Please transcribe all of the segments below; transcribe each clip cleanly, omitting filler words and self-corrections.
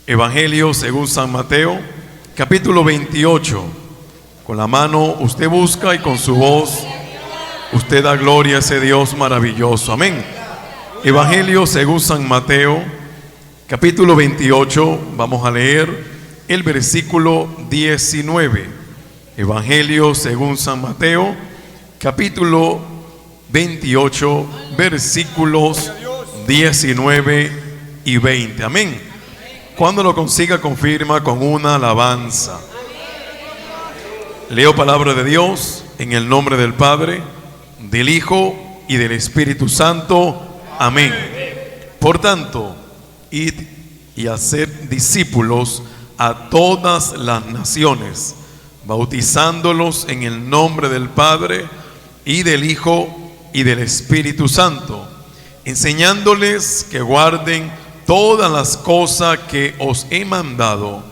Evangelio según San Mateo, capítulo 28. Con la mano usted busca y con su voz usted da gloria a ese Dios maravilloso. Amén. Evangelio según San Mateo, capítulo 28. Vamos a leer el versículo 19. Evangelio según San Mateo, capítulo 28, versículos 19 y 20. Amén. Cuando lo consiga, confirma con una alabanza. Leo palabra de Dios en el nombre del Padre, del Hijo y del Espíritu Santo. Amén. Por tanto, id y haced discípulos a todas las naciones, bautizándolos en el nombre del Padre y del Hijo y del Espíritu Santo, enseñándoles que guarden todas las cosas que os he mandado.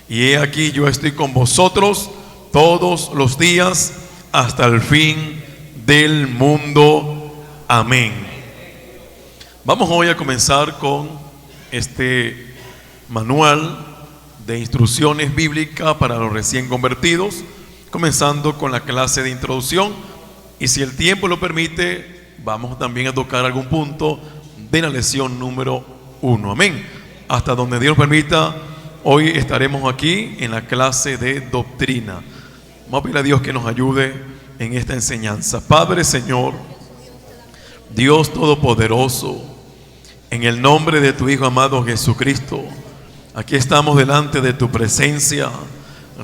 Y he aquí, yo estoy con vosotros todos los días hasta el fin del mundo. Amén. Vamos hoy a comenzar con este manual de instrucciones bíblicas para los recién convertidos, comenzando con la clase de introducción. Y si el tiempo lo permite, vamos también a tocar algún punto de la lección número 1. Amén. Hasta donde Dios permita, hoy estaremos aquí en la clase de doctrina. Vamos a pedir a Dios que nos ayude en esta enseñanza. Padre, Señor, Dios Todopoderoso, en el nombre de tu Hijo amado Jesucristo, aquí estamos delante de tu presencia,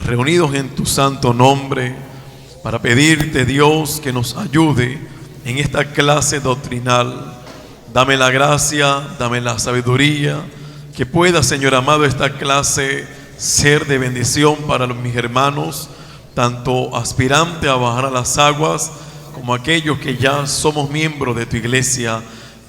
reunidos en tu santo nombre, para pedirte, Dios, que nos ayude en esta clase doctrinal. Dame la gracia, dame la sabiduría, que pueda, Señor amado, esta clase ser de bendición para mis hermanos, tanto aspirantes a bajar a las aguas, como aquellos que ya somos miembros de tu iglesia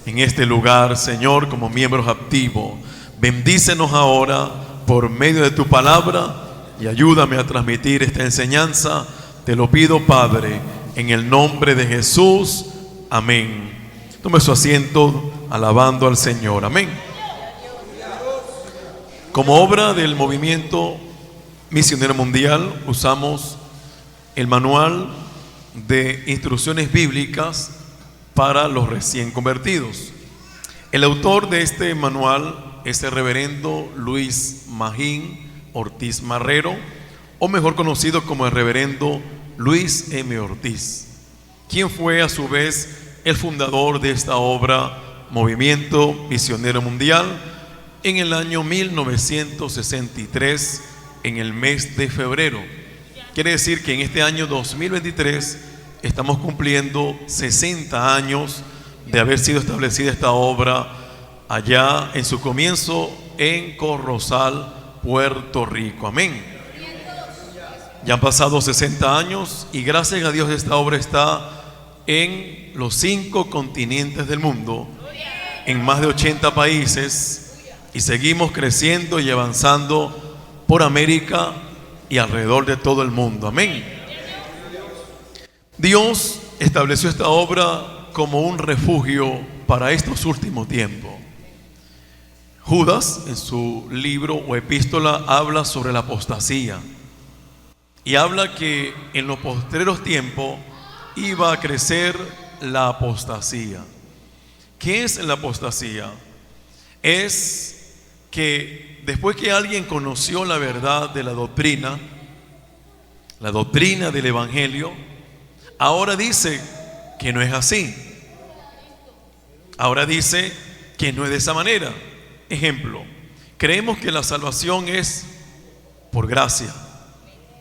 en este lugar, Señor, como miembros activos. Bendícenos ahora por medio de tu palabra y ayúdame a transmitir esta enseñanza. Te lo pido, Padre, en el nombre de Jesús. Amén. Tome su asiento alabando al Señor. Amén. Como obra del movimiento misionero mundial, usamos el manual de instrucciones bíblicas para los recién convertidos. El autor de este manual es el reverendo Luis Magín Ortiz Marrero, o mejor conocido como el reverendo Luis M. Ortiz, quien fue a su vez el fundador de esta obra, Movimiento Misionero Mundial, en el año 1963, en el mes de febrero. Quiere decir que en este año 2023 estamos cumpliendo 60 años de haber sido establecida esta obra allá en su comienzo en Corozal, Puerto Rico. Amén. Ya han pasado 60 años y gracias a Dios esta obra está en los 5 continentes del mundo, en más de 80 países, y seguimos creciendo y avanzando por América y alrededor de todo el mundo. Amén. Dios estableció esta obra como un refugio para estos últimos tiempos. Judas, en su libro o epístola, habla sobre la apostasía y habla que en los postreros tiempos iba a crecer la apostasía. ¿Qué es la apostasía? Es que después que alguien conoció la verdad de la doctrina del Evangelio, ahora dice que no es así. Ahora dice que no es de esa manera. Ejemplo, creemos que la salvación es por gracia,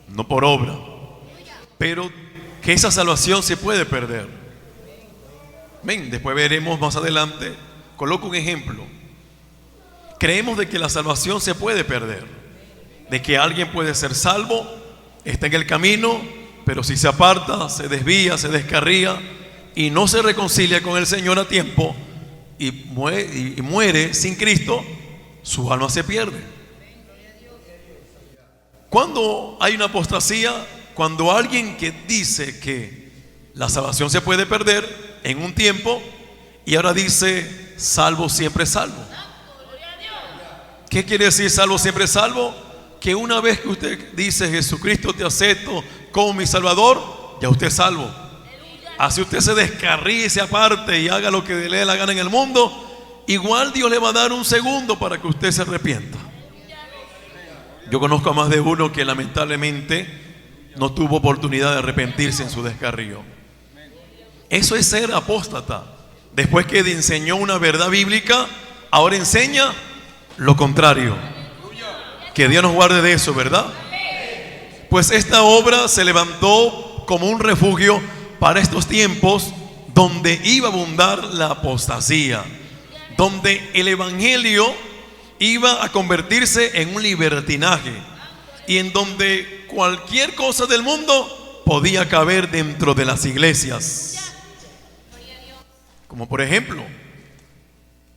no por obra, pero que esa salvación se puede perder. Ven, después veremos más adelante. Coloco un ejemplo. Creemos de que la salvación se puede perder, de que alguien puede ser salvo, está en el camino, pero si se aparta, se desvía, se descarría y no se reconcilia con el Señor a tiempo y muere sin Cristo, su alma se pierde. Cuando hay una apostasía, cuando alguien que dice que la salvación se puede perder en un tiempo y ahora dice salvo siempre salvo. ¿Qué quiere decir salvo siempre salvo? Que una vez que usted dice Jesucristo te acepto como mi Salvador, ya usted es salvo. Así usted se descarríe, se aparte y haga lo que le dé la gana en el mundo, igual Dios le va a dar un segundo para que usted se arrepienta. Yo conozco a más de uno que lamentablemente no tuvo oportunidad de arrepentirse en su descarrío. Eso es ser apóstata. Después que enseñó una verdad bíblica, ahora enseña lo contrario. Que Dios nos guarde de eso, ¿verdad? Pues esta obra se levantó como un refugio para estos tiempos donde iba a abundar la apostasía, donde el evangelio iba a convertirse en un libertinaje y en donde cualquier cosa del mundo podía caber dentro de las iglesias. Como por ejemplo,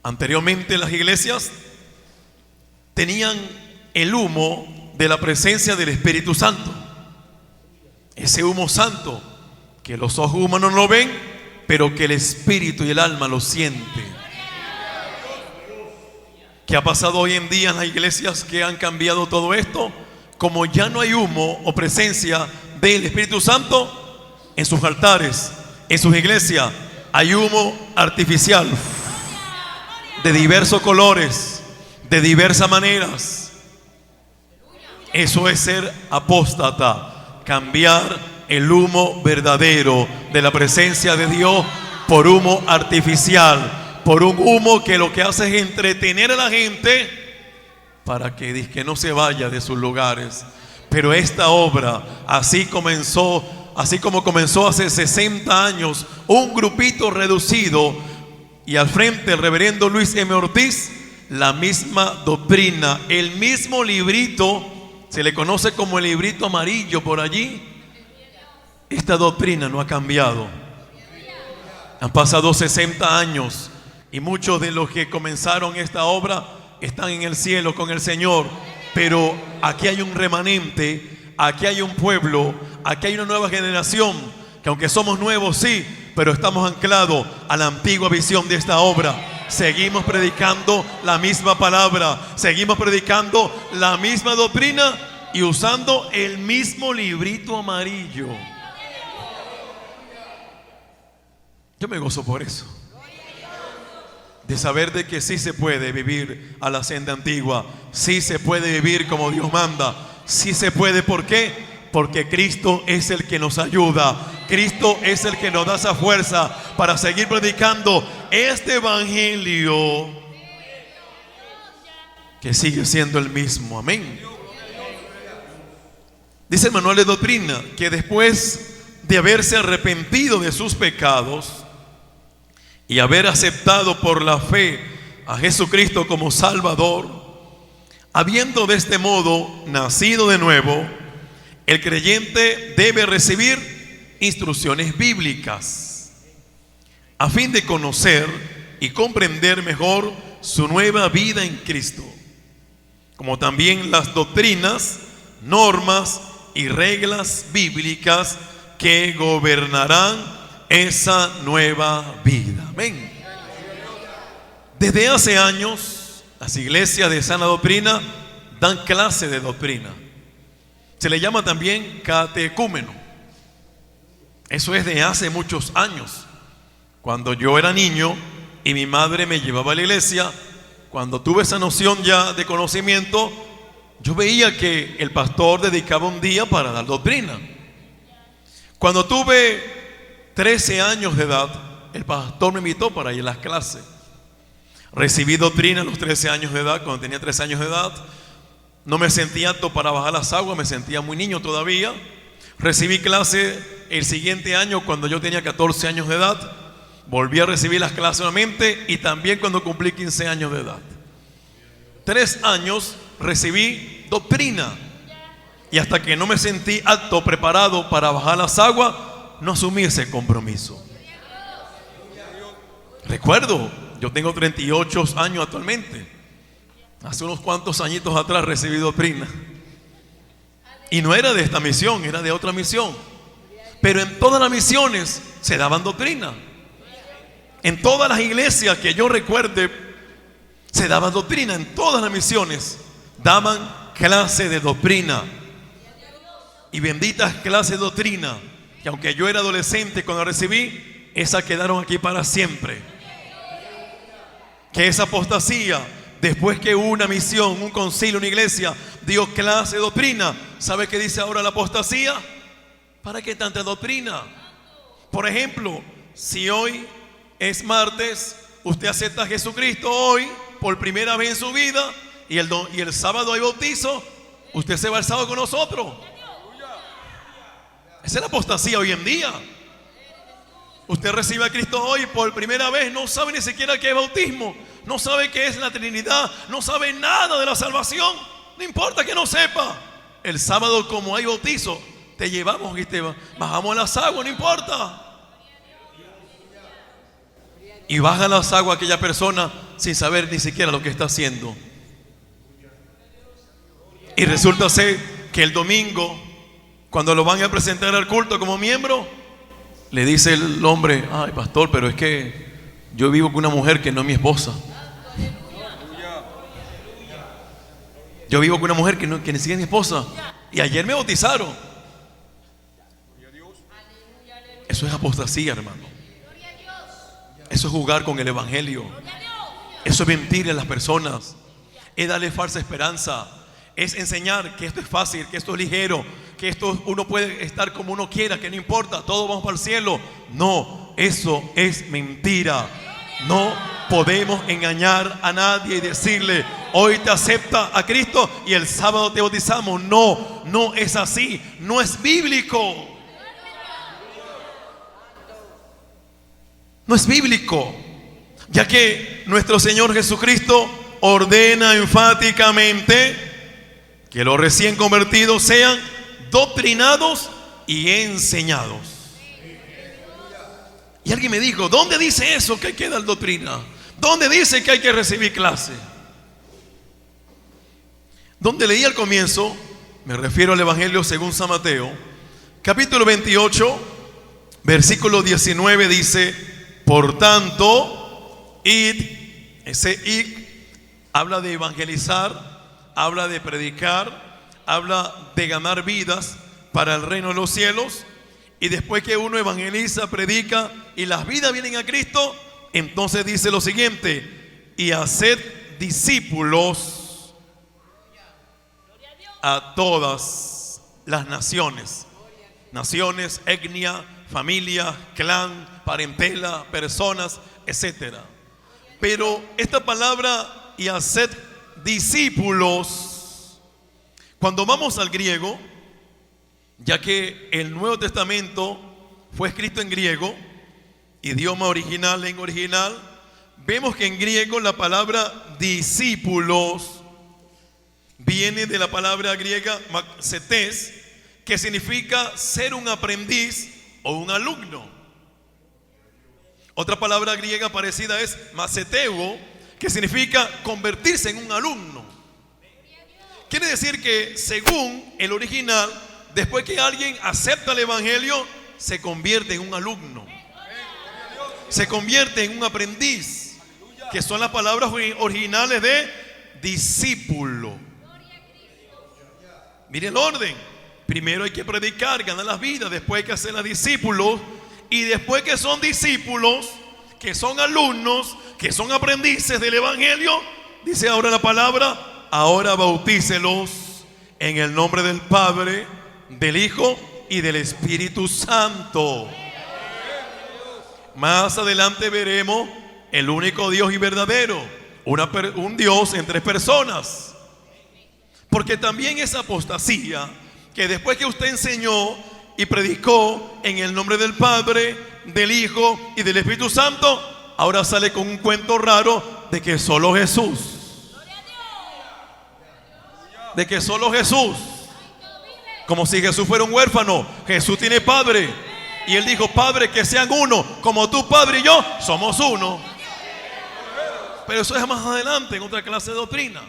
anteriormente las iglesias tenían el humo de la presencia del Espíritu Santo. Ese humo santo que los ojos humanos no lo ven, pero que el espíritu y el alma lo sienten. ¿Qué ha pasado hoy en día en las iglesias que han cambiado todo esto? Como ya no hay humo o presencia del Espíritu Santo, en sus altares, en sus iglesias, hay humo artificial de diversos colores, de diversas maneras. Eso es ser apóstata, cambiar el humo verdadero de la presencia de Dios por humo artificial, por un humo que lo que hace es entretener a la gente para que no se vaya de sus lugares. Pero esta obra así como comenzó hace 60 años, un grupito reducido, y al frente el reverendo Luis M. Ortiz, la misma doctrina, el mismo librito, se le conoce como el librito amarillo por allí. Esta doctrina no ha cambiado. Han pasado 60 años y muchos de los que comenzaron esta obra están en el cielo con el Señor. Pero aquí hay un remanente, aquí hay un pueblo, aquí hay una nueva generación que aunque somos nuevos, sí, pero estamos anclados a la antigua visión de esta obra. Seguimos predicando la misma palabra, seguimos predicando la misma doctrina y usando el mismo librito amarillo. Yo me gozo por eso, de saber de que sí se puede vivir a la senda antigua, sí se puede vivir como Dios manda, sí se puede. ¿Por qué? Porque Cristo es el que nos ayuda, Cristo es el que nos da esa fuerza para seguir predicando este evangelio que sigue siendo el mismo. Amén. Dice el manual de doctrina que después de haberse arrepentido de sus pecados y haber aceptado por la fe a Jesucristo como Salvador, habiendo de este modo nacido de nuevo, el creyente debe recibir instrucciones bíblicas a fin de conocer y comprender mejor su nueva vida en Cristo, como también las doctrinas, normas y reglas bíblicas que gobernarán esa nueva vida. Amén. Desde hace años, las iglesias de sana doctrina dan clase de doctrina. Se le llama también catecúmeno. Eso es de hace muchos años. Cuando yo era niño y mi madre me llevaba a la iglesia, cuando tuve esa noción ya de conocimiento, yo veía que el pastor dedicaba un día para dar doctrina. Cuando tuve 13 años de edad, el pastor me invitó para ir a las clases. Recibí doctrina a los 13 años de edad. Cuando tenía 13 años de edad, no me sentía apto para bajar las aguas, me sentía muy niño todavía. Recibí clase el siguiente año cuando yo tenía 14 años de edad. Volví a recibir las clases nuevamente y también cuando cumplí 15 años de edad. 3 años recibí doctrina y hasta que no me sentí apto, preparado para bajar las aguas, no asumí ese compromiso. Recuerdo, yo tengo 38 años actualmente. Hace unos cuantos añitos atrás recibí doctrina. Y no era de esta misión, era de otra misión. Pero en todas las misiones se daban doctrina. En todas las iglesias que yo recuerde, se daba doctrina en todas las misiones. Daban clase de doctrina. Y benditas clases de doctrina, que aunque yo era adolescente cuando recibí, esas quedaron aquí para siempre. Que esa apostasía, después que una misión, un concilio, una iglesia dio clase de doctrina, ¿sabe qué dice ahora la apostasía? ¿Para qué tanta doctrina? Por ejemplo, si hoy es martes, usted acepta a Jesucristo hoy por primera vez en su vida, y el sábado hay bautizo, usted se va el sábado con nosotros. Esa es la apostasía hoy en día. Usted recibe a Cristo hoy por primera vez, no sabe ni siquiera qué es bautismo, no sabe qué es la Trinidad, no sabe nada de la salvación. No importa que no sepa. El sábado, como hay bautizo, te llevamos y te bajamos las aguas, no importa. Y baja las aguas aquella persona sin saber ni siquiera lo que está haciendo. Y resulta ser que el domingo, cuando lo van a presentar al culto como miembro, le dice el hombre: ay, pastor, pero es que yo vivo con una mujer que no es mi esposa. Yo vivo con una mujer que ni siquiera es mi esposa. Y ayer me bautizaron. Eso es apostasía, hermano. Eso es jugar con el evangelio. Eso es mentir a las personas. Es darle falsa esperanza. Es enseñar que esto es fácil, que esto es ligero, que esto uno puede estar como uno quiera, que no importa, todos vamos para el cielo. No, eso es mentira. No podemos engañar a nadie y decirle: hoy te acepta a Cristo y el sábado te bautizamos. No, no es así. No es bíblico. No es bíblico, ya que nuestro Señor Jesucristo ordena enfáticamente que los recién convertidos sean doctrinados y enseñados. Y alguien me dijo: ¿dónde dice eso que hay que dar doctrina? ¿Dónde dice que hay que recibir clase? Donde leí al comienzo, me refiero al Evangelio según San Mateo, capítulo 28, versículo 19, dice: por tanto, id. Ese id habla de evangelizar, habla de predicar, habla de ganar vidas para el reino de los cielos. Y después que uno evangeliza, predica y las vidas vienen a Cristo, entonces dice lo siguiente: y haced discípulos a todas las naciones. Naciones, etnia, familia, clan, parentela, personas, etcétera. Pero esta palabra "y haced discípulos", cuando vamos al griego, ya que el Nuevo Testamento fue escrito en griego, idioma original, lengua original, vemos que en griego la palabra discípulos viene de la palabra griega macetes, que significa ser un aprendiz o un alumno. Otra palabra griega parecida es maceteuo, que significa convertirse en un alumno. Quiere decir que según el original, después que alguien acepta el evangelio, se convierte en un alumno, se convierte en un aprendiz, que son las palabras originales de discípulo. Mire el orden: primero hay que predicar, ganar las vidas, después hay que hacer a discípulos, y después que son discípulos, que son alumnos, que son aprendices del evangelio, dice ahora la palabra: ahora bautícelos en el nombre del Padre, del Hijo y del Espíritu Santo. Más adelante veremos el único Dios y verdadero, un Dios en tres personas. Porque también es apostasía que después que usted enseñó y predicó en el nombre del Padre, del Hijo y del Espíritu Santo, ahora sale con un cuento raro de que solo Jesús, de que solo Jesús, como si Jesús fuera un huérfano. Jesús tiene padre, y él dijo: Padre, que sean uno, como tú, Padre, y yo somos uno. Pero eso es más adelante, en otra clase de doctrina.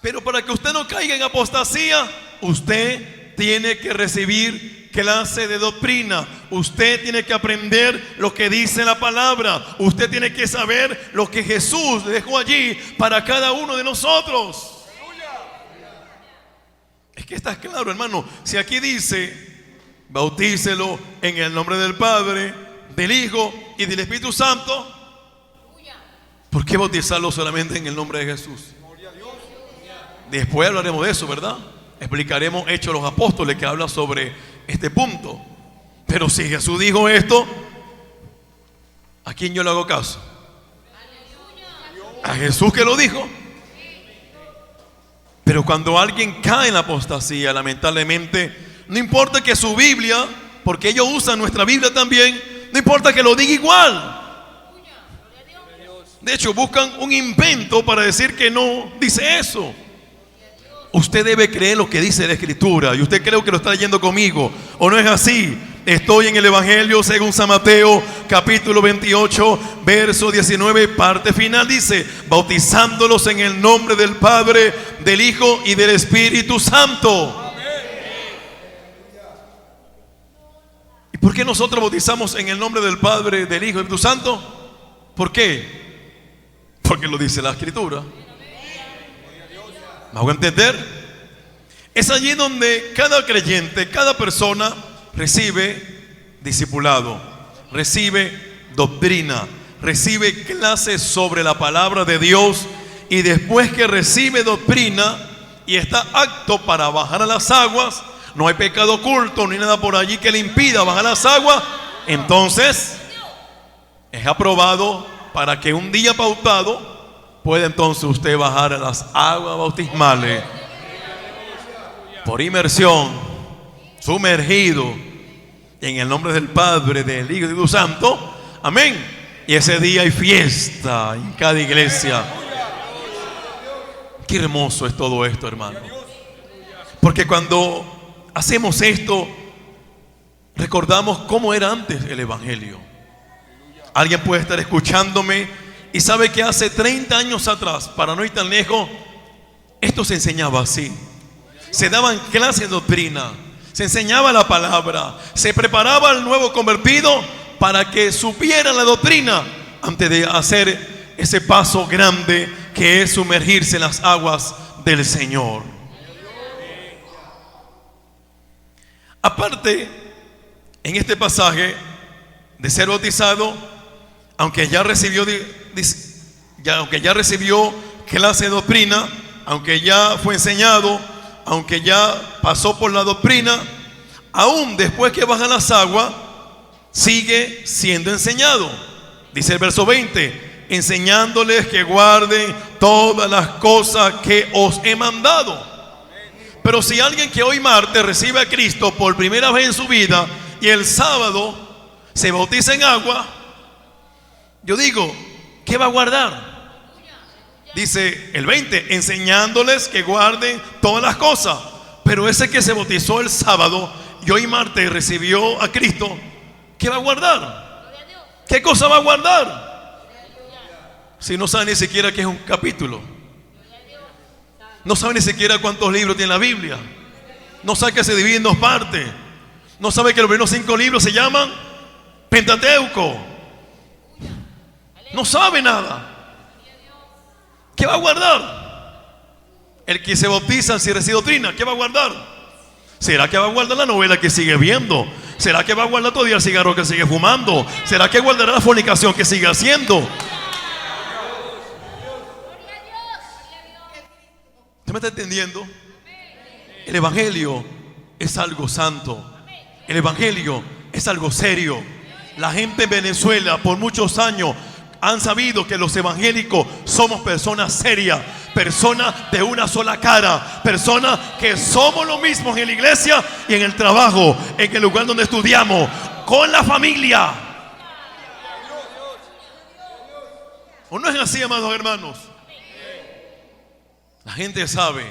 Pero para que usted no caiga en apostasía, usted tiene que recibir clase de doctrina. Usted tiene que aprender lo que dice la palabra. Usted tiene que saber lo que Jesús dejó allí para cada uno de nosotros. Es que está claro, hermano. Si aquí dice, bautícelo en el nombre del Padre, del Hijo y del Espíritu Santo, ¿por qué bautizarlo solamente en el nombre de Jesús? Después hablaremos de eso, ¿verdad? Explicaremos Hechos de los Apóstoles, que habla sobre este punto. Pero si Jesús dijo esto, ¿a quién yo le hago caso? A Jesús, que lo dijo. Pero cuando alguien cae en la apostasía, lamentablemente, no importa que su Biblia, porque ellos usan nuestra Biblia también, no importa que lo diga igual. De hecho, buscan un invento para decir que no dice eso. Usted debe creer lo que dice la Escritura. Y usted creo que lo está leyendo conmigo, ¿o no es así? Estoy en el Evangelio según San Mateo, capítulo 28, verso 19, parte final. Dice: bautizándolos en el nombre del Padre, del Hijo y del Espíritu Santo. ¿Y por qué nosotros bautizamos en el nombre del Padre, del Hijo y del Espíritu Santo? ¿Por qué? Porque lo dice la Escritura. ¿Me hago entender? Es allí donde cada creyente, cada persona recibe discipulado, recibe doctrina, recibe clases sobre la palabra de Dios. Y después que recibe doctrina y está apto para bajar a las aguas, no hay pecado oculto ni nada por allí que le impida bajar a las aguas, entonces es aprobado para que un día pautado puede entonces usted bajar a las aguas bautismales por inmersión, sumergido en el nombre del Padre, del Hijo y del Espíritu Santo. Amén. Y ese día hay fiesta en cada iglesia. Qué hermoso es todo esto, hermano. Porque cuando hacemos esto, recordamos cómo era antes el Evangelio. Alguien puede estar escuchándome y sabe que hace 30 años atrás, para no ir tan lejos, esto se enseñaba así. Se daban clases de doctrina, se enseñaba la palabra, se preparaba al nuevo convertido para que supiera la doctrina antes de hacer ese paso grande que es sumergirse en las aguas del Señor. Aparte, en este pasaje de ser bautizado, aunque ya recibió clase de doctrina, aunque ya fue enseñado, aunque ya pasó por la doctrina, aún después que baja las aguas, sigue siendo enseñado. Dice el verso 20: enseñándoles que guarden todas las cosas que os he mandado. Pero si alguien que hoy martes recibe a Cristo por primera vez en su vida y el sábado se bautiza en agua, yo digo, ¿qué va a guardar? Dice el 20: enseñándoles que guarden todas las cosas. Pero ese que se bautizó el sábado y hoy martes recibió a Cristo, ¿qué va a guardar? ¿Qué cosa va a guardar? Si no sabe ni siquiera qué es un capítulo, no sabe ni siquiera cuántos libros tiene la Biblia, no sabe que se divide en dos partes, no sabe que los primeros 5 libros se llaman Pentateuco, no sabe nada. ¿Qué va a guardar? El que se bautiza si recibe doctrina, ¿qué va a guardar? ¿Será que va a guardar la novela que sigue viendo? ¿Será que va a guardar todavía el cigarro que sigue fumando? ¿Será que guardará la fornicación que sigue haciendo? ¿Usted me está entendiendo? El Evangelio es algo santo. El Evangelio es algo serio. La gente en Venezuela por muchos años han sabido que los evangélicos somos personas serias, personas de una sola cara, personas que somos lo mismo en la iglesia y en el trabajo, en el lugar donde estudiamos, con la familia. ¿O no es así, amados hermanos? La gente sabe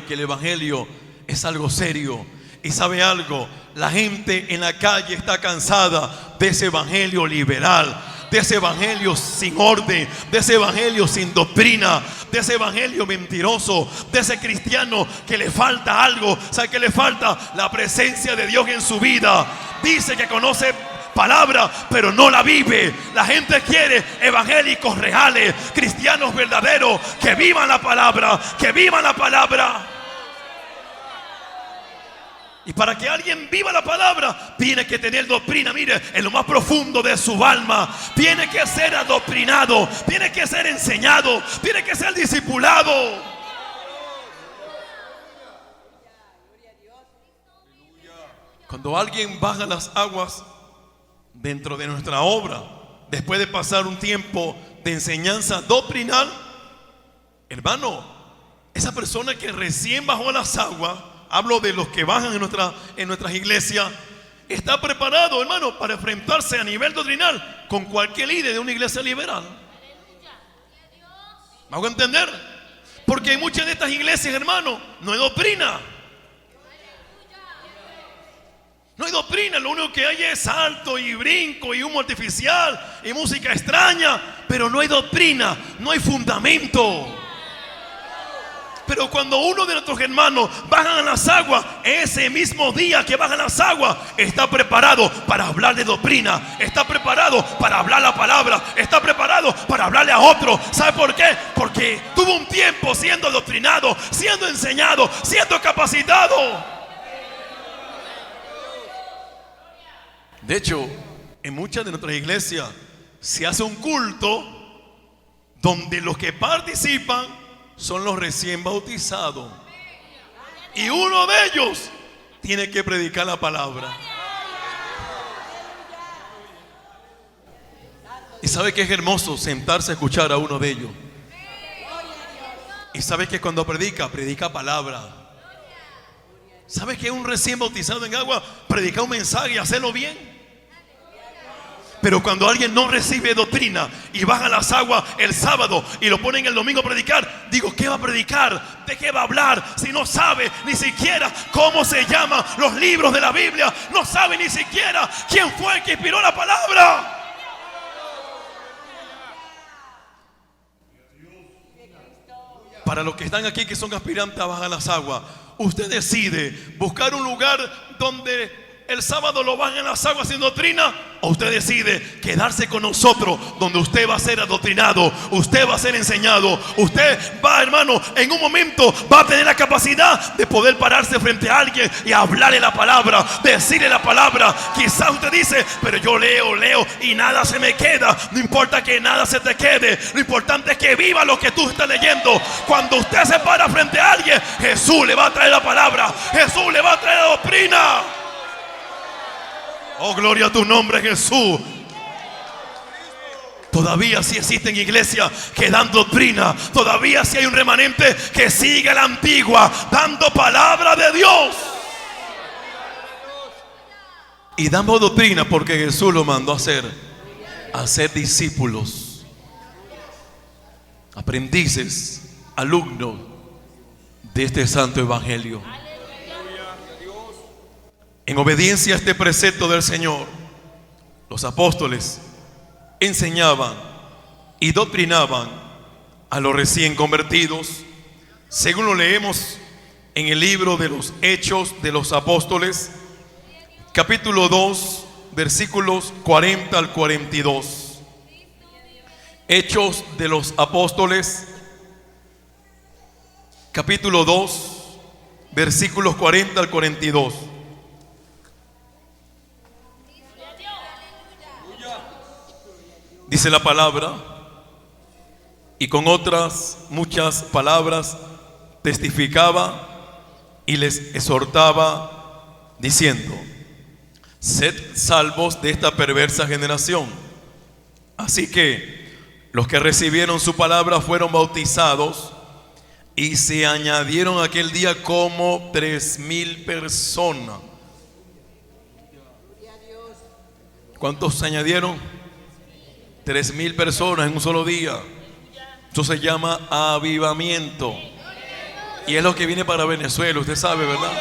que el Evangelio es algo serio. Y sabe algo, la gente en la calle está cansada de ese evangelio liberal. de ese evangelio sin orden, de ese evangelio sin doctrina, de ese evangelio mentiroso, de ese cristiano que le falta algo. ¿Sabe qué le falta? La presencia de Dios en su vida. Dice que conoce palabra, pero no la vive. La gente quiere evangélicos reales, cristianos verdaderos, que vivan la palabra, que vivan la palabra. Y para que alguien viva la palabra, tiene que tener doctrina, mire, en lo más profundo de su alma. Tiene que ser adoctrinado, tiene que ser enseñado, tiene que ser discipulado. Cuando alguien baja las aguas dentro de nuestra obra, después de pasar un tiempo de enseñanza doctrinal, hermano, esa persona que recién bajó las aguas, hablo de los que bajan en nuestras iglesias, está preparado, hermano, para enfrentarse a nivel doctrinal con cualquier líder de una iglesia liberal. ¿Me hago entender? Porque en muchas de estas iglesias, hermano, no hay doctrina. No hay doctrina, lo único que hay es salto y brinco y humo artificial y música extraña, pero no hay doctrina, no hay fundamento. Pero cuando uno de nuestros hermanos bajan a las aguas, ese mismo día que bajan las aguas, está preparado para hablar de doctrina, está preparado para hablar la palabra, está preparado para hablarle a otro. ¿Sabe por qué? Porque tuvo un tiempo siendo adoctrinado, siendo enseñado, siendo capacitado. De hecho, en muchas de nuestras iglesias se hace un culto donde los que participan son los recién bautizados, y uno de ellos tiene que predicar la palabra. Y sabe que es hermoso sentarse a escuchar a uno de ellos. Y sabe que cuando predica palabra. Sabe que un recién bautizado en agua predica un mensaje y hacerlo bien. Pero cuando alguien no recibe doctrina y baja las aguas el sábado y lo ponen el domingo a predicar, digo, ¿qué va a predicar? ¿De qué va a hablar? Si no sabe ni siquiera cómo se llaman los libros de la Biblia, no sabe ni siquiera quién fue el que inspiró la palabra. Para los que están aquí, que son aspirantes a bajar las aguas, usted decide buscar un lugar donde el sábado lo bajan en las aguas sin doctrina, o usted decide quedarse con nosotros, donde usted va a ser adoctrinado, usted va a ser enseñado, usted va, hermano, en un momento va a tener la capacidad de poder pararse frente a alguien y hablarle la palabra, decirle la palabra. Quizás usted dice, pero yo leo y nada se me queda. No importa que nada se te quede, lo importante es que viva lo que tú estás leyendo. Cuando usted se para frente a alguien, Jesús le va a traer la palabra, Jesús le va a traer la doctrina. Oh, gloria a tu nombre, Jesús. Todavía sí existen iglesias que dan doctrina. Todavía sí hay un remanente que sigue la antigua, dando palabra de Dios. Y damos doctrina porque Jesús lo mandó a hacer discípulos, aprendices, alumnos de este santo evangelio. En obediencia a este precepto del Señor, los apóstoles enseñaban y doctrinaban a los recién convertidos, según lo leemos en el libro de los Hechos de los Apóstoles, capítulo 2, versículos 40 al 42. Hechos de los Apóstoles, capítulo 2, versículos 40 al 42. Dice la palabra: y con otras muchas palabras testificaba y les exhortaba diciendo: sed salvos de esta perversa generación. Así que los que recibieron su palabra fueron bautizados, y se añadieron aquel día como 3,000 personas. ¿Cuántos se añadieron? 3,000 personas en un solo día. Eso se llama avivamiento. Y es lo que viene para Venezuela, usted sabe, ¿verdad?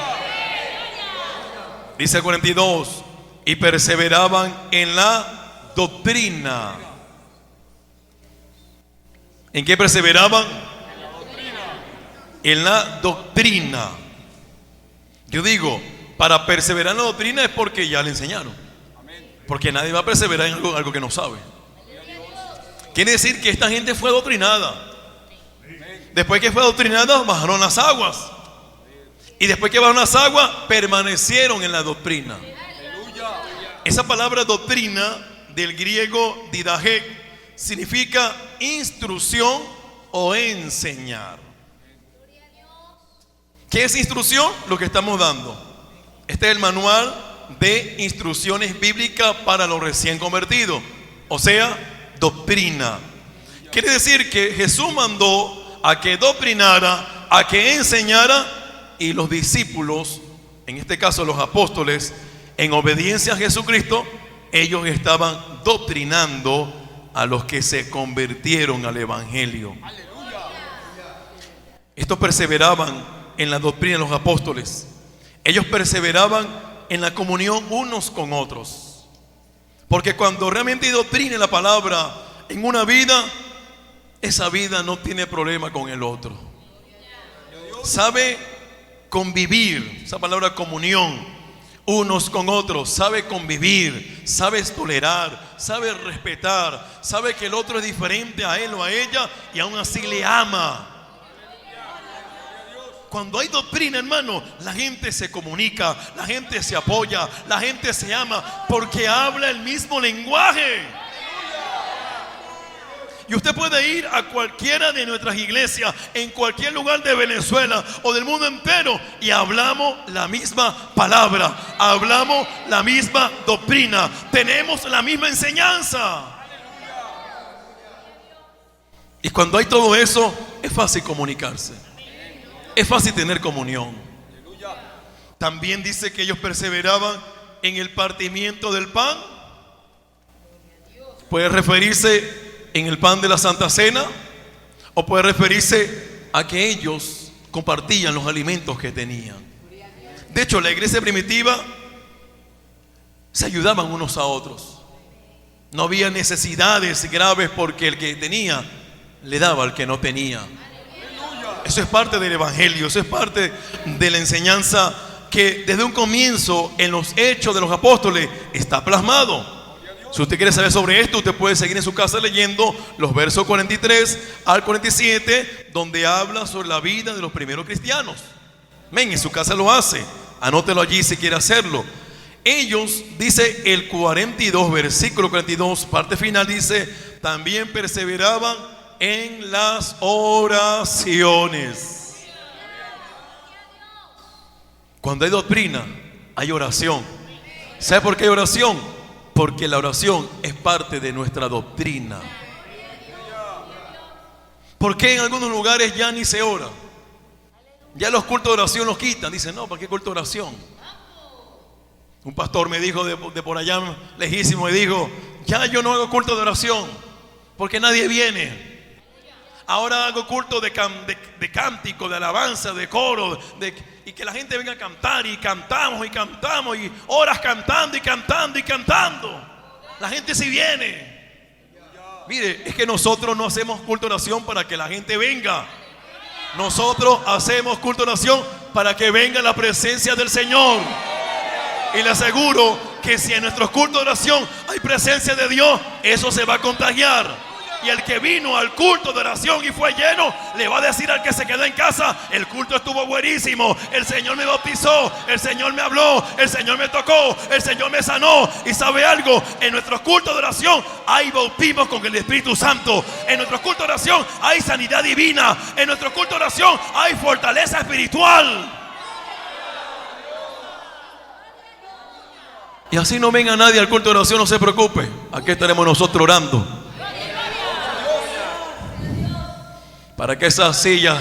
Dice 42: y perseveraban en la doctrina ¿En qué perseveraban? En la doctrina. Yo digo, para perseverar en la doctrina es porque ya le enseñaron. Porque nadie va a perseverar en algo que no sabe. Quiere decir que esta gente fue adoctrinada. Después que fue adoctrinada, bajaron las aguas. Y después que bajaron las aguas, permanecieron en la doctrina. Esa palabra doctrina, del griego didaje, significa instrucción o enseñar. ¿Qué es instrucción? Lo que estamos dando. Este es el manual de instrucciones bíblicas para los recién convertidos. O sea, doctrina. Quiere decir que Jesús mandó a que doctrinara, a que enseñara, y los discípulos, en este caso los apóstoles, en obediencia a Jesucristo, ellos estaban doctrinando a los que se convirtieron al evangelio. Estos perseveraban en la doctrina de los apóstoles. Ellos perseveraban en la comunión unos con otros. Porque cuando realmente hay doctrina en la palabra en una vida, esa vida no tiene problema con el otro. Sabe convivir, esa palabra comunión, unos con otros, sabe convivir, sabe tolerar, sabe respetar, sabe que el otro es diferente a él o a ella y aún así le ama. Cuando hay doctrina, hermano, la gente se comunica, la gente se apoya, la gente se ama, porque habla el mismo lenguaje. Y usted puede ir a cualquiera de nuestras iglesias, en cualquier lugar de Venezuela o del mundo entero, y hablamos la misma palabra, hablamos la misma doctrina, tenemos la misma enseñanza. Y cuando hay todo eso, es fácil comunicarse. Es fácil tener comunión. También dice que ellos perseveraban en el partimiento del pan. Puede referirse en el pan de la Santa Cena, o puede referirse a que ellos compartían los alimentos que tenían. De hecho, la iglesia primitiva se ayudaban unos a otros. No había necesidades graves porque el que tenía le daba al que no tenía. Eso es parte del evangelio, eso es parte de la enseñanza que desde un comienzo en los hechos de los apóstoles está plasmado. Si usted quiere saber sobre esto, usted puede seguir en su casa leyendo los versos 43 al 47, donde habla sobre la vida de los primeros cristianos. En su casa lo hace, anótelo allí si quiere hacerlo. Ellos, dice el 42, versículo 42, parte final, dice, también perseveraban en las oraciones. Cuando hay doctrina, hay oración. ¿Sabe por qué hay oración? Porque la oración es parte de nuestra doctrina. ¿Por qué en algunos lugares ya ni se ora? Ya los cultos de oración los quitan. Dicen, no, ¿para qué culto de oración? Un pastor me dijo de por allá lejísimo, me dijo, ya yo no hago culto de oración porque nadie viene. Ahora hago culto de cántico, de alabanza, de coro, y que la gente venga a cantar, y cantamos y horas cantando y cantando y cantando. La gente sí viene. Mire, es que nosotros no hacemos culto de oración para que la gente venga. Nosotros hacemos culto de oración para que venga la presencia del Señor. Y le aseguro que si en nuestros cultos de oración hay presencia de Dios, eso se va a contagiar. Y el que vino al culto de oración y fue lleno, le va a decir al que se quedó en casa, el culto estuvo buenísimo, el Señor me bautizó, el Señor me habló, el Señor me tocó, el Señor me sanó. Y sabe algo, en nuestros cultos de oración hay bautismos con el Espíritu Santo. En nuestros cultos de oración hay sanidad divina. En nuestros cultos de oración hay fortaleza espiritual. Y así no venga nadie al culto de oración, no se preocupe, aquí estaremos nosotros orando para que esas sillas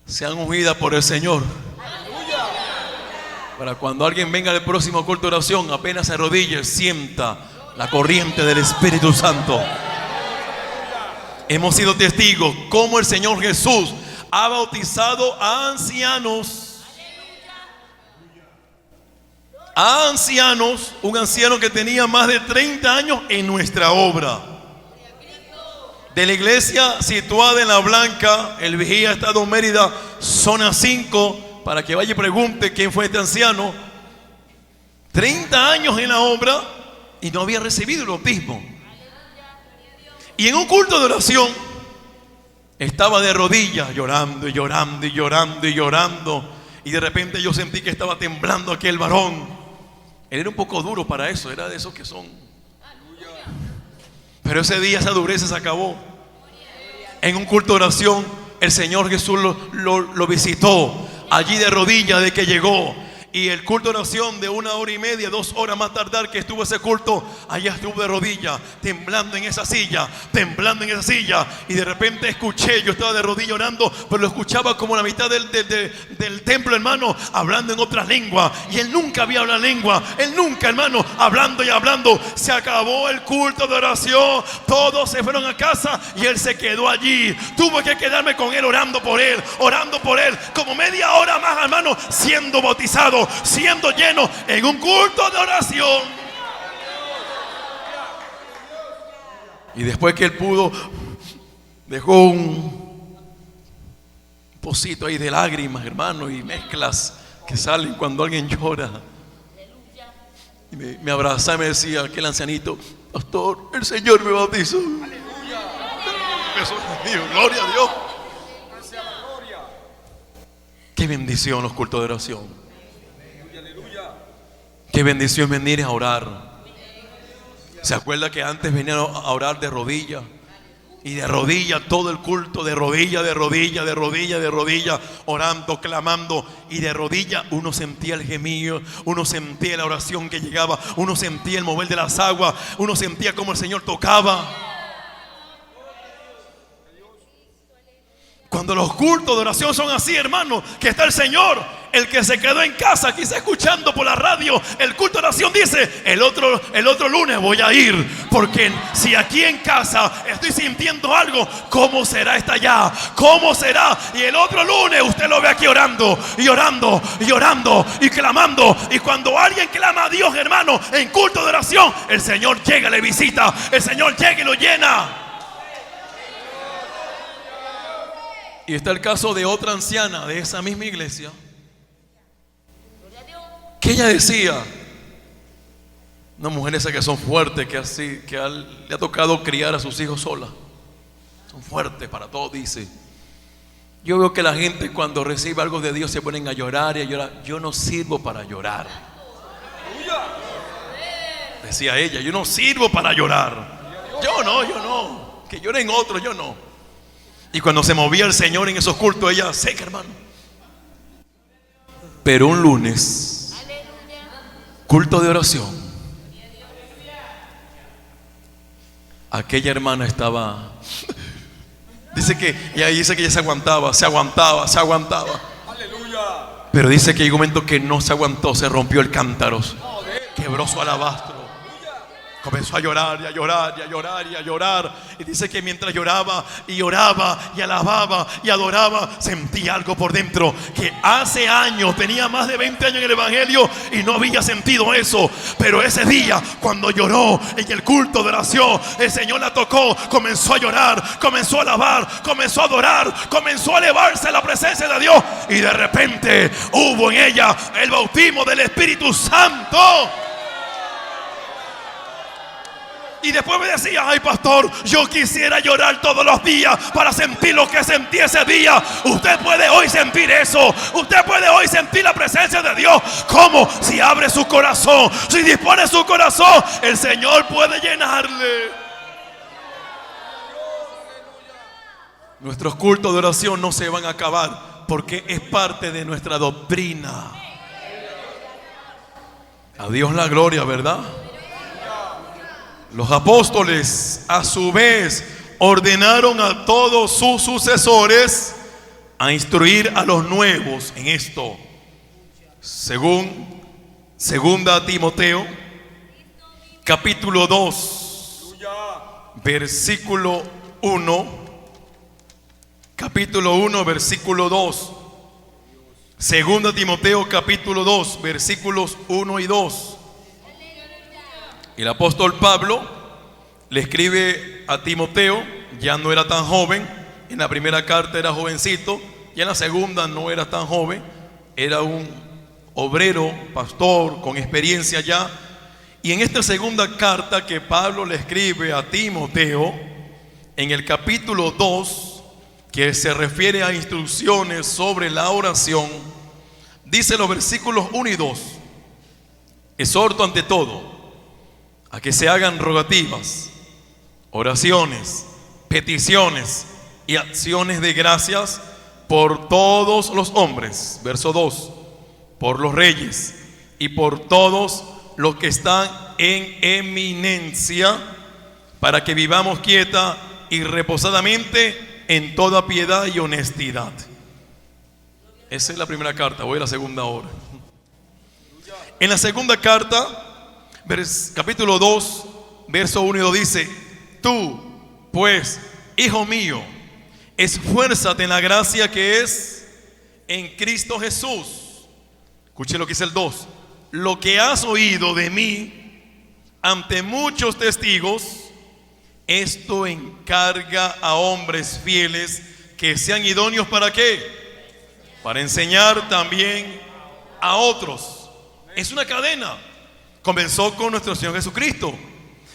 sean ungidas por el Señor. Para cuando alguien venga al próximo culto de oración, apenas se arrodille, sienta la corriente del Espíritu Santo. Hemos sido testigos cómo el Señor Jesús ha bautizado a ancianos. A ancianos, un anciano que tenía más de 30 años en nuestra obra. de la iglesia situada en La Blanca, el vigía Estado Mérida, zona 5, para que vaya y pregunte quién fue este anciano. 30 años en la obra y no había recibido el bautismo. Y en un culto de oración estaba de rodillas llorando y llorando y llorando y llorando. Y de repente yo sentí que estaba temblando aquel varón. Él era un poco duro para eso, era de esos que son. Pero ese día esa dureza se acabó. En un culto de oración el Señor Jesús lo visitó allí de rodillas de que llegó. Y el culto de oración de 1 hora y media, 2 horas más tardar que estuvo ese culto, allá estuvo de rodillas, temblando en esa silla, temblando en esa silla. Y de repente escuché, yo estaba de rodillas orando, pero lo escuchaba como la mitad del templo, hermano, hablando en otras lenguas. Y él nunca había hablado lengua, él nunca, hermano, hablando y hablando. Se acabó el culto de oración, todos se fueron a casa y él se quedó allí. Tuve que quedarme con él, orando por él, como media hora más, hermano, siendo bautizado, siendo lleno en un culto de oración. Y después que él pudo, dejó un pocito ahí de lágrimas, hermano, y mezclas que salen cuando alguien llora. Y me abrazaba y me decía aquel ancianito: pastor, el Señor me bautizó. Gloria a Dios. Qué bendición los cultos de oración. Qué bendición venir a orar. ¿Se acuerda que antes venían a orar de rodillas? Y de rodillas todo el culto, de rodillas, de rodillas, de rodillas, de rodillas, orando, clamando. Y de rodillas uno sentía el gemido, uno sentía la oración que llegaba, uno sentía el mover de las aguas, uno sentía como el Señor tocaba. Cuando los cultos de oración son así, hermano, que está el Señor, el que se quedó en casa, quizá escuchando por la radio el culto de oración, dice: el otro lunes voy a ir, porque si aquí en casa estoy sintiendo algo, ¿cómo será esta allá? ¿Cómo será? Y el otro lunes usted lo ve aquí orando y orando y orando y clamando. Y cuando alguien clama a Dios, hermano, en culto de oración, el Señor llega, le visita, el Señor llega y lo llena. Y está el caso de otra anciana de esa misma iglesia, que ella decía, una mujer esa que son fuertes, le ha tocado criar a sus hijos sola, son fuertes para todo, dice: yo veo que la gente cuando recibe algo de Dios se ponen a llorar y a llorar. Yo no sirvo para llorar, decía ella, yo no sirvo para llorar. Yo no, que lloren otros, yo no. Y cuando se movía el Señor en esos cultos, ella seca, hermano. Pero un lunes, culto de oración, aquella hermana estaba, dice que ella se aguantaba. Pero dice que llegó un momento que no se aguantó, se rompió el cántaro, quebró su alabastro. Comenzó a llorar y a llorar y a llorar y a llorar. Y dice que mientras lloraba y oraba y alababa y adoraba, sentía algo por dentro que hace años, tenía más de 20 años en el evangelio y no había sentido eso. Pero ese día, cuando lloró en el culto de oración, el Señor la tocó, comenzó a llorar, comenzó a alabar, comenzó a adorar, comenzó a elevarse a la presencia de Dios. Y de repente hubo en ella el bautismo del Espíritu Santo. Y después me decía: ay, pastor, yo quisiera llorar todos los días para sentir lo que sentí ese día. Usted puede hoy sentir eso. Usted puede hoy sentir la presencia de Dios. ¿Cómo? Si abre su corazón, si dispone su corazón, el Señor puede llenarle. Nuestros cultos de oración no se van a acabar, porque es parte de nuestra doctrina. A Dios la gloria, ¿verdad? Los apóstoles a su vez ordenaron a todos sus sucesores a instruir a los nuevos en esto. Segunda Timoteo capítulo 2 versículo 1. Capítulo 1 versículo 2. Segunda Timoteo capítulo 2 versículos 1 y 2. El apóstol Pablo le escribe a Timoteo ya no era tan joven. En la primera carta era jovencito, y en la segunda no era tan joven. Era un obrero, pastor, con experiencia ya. Y en esta segunda carta que Pablo le escribe a Timoteo, en el capítulo 2, que se refiere a instrucciones sobre la oración, dice los versículos 1 y 2: exhorto ante todo a que se hagan rogativas, oraciones, peticiones y acciones de gracias por todos los hombres. Verso 2: por los reyes y por todos los que están en eminencia, para que vivamos quieta y reposadamente en toda piedad y honestidad. Esa es la primera carta. Voy a la segunda ahora. En la segunda carta, capítulo 2, verso 1 y 2 dice: tú, pues, hijo mío, esfuérzate en la gracia que es en Cristo Jesús. Escuche lo que dice el 2: lo que has oído de mí ante muchos testigos, esto encarga a hombres fieles que sean idóneos. ¿Para qué? Para enseñar también a otros. Es una cadena. Comenzó con nuestro Señor Jesucristo,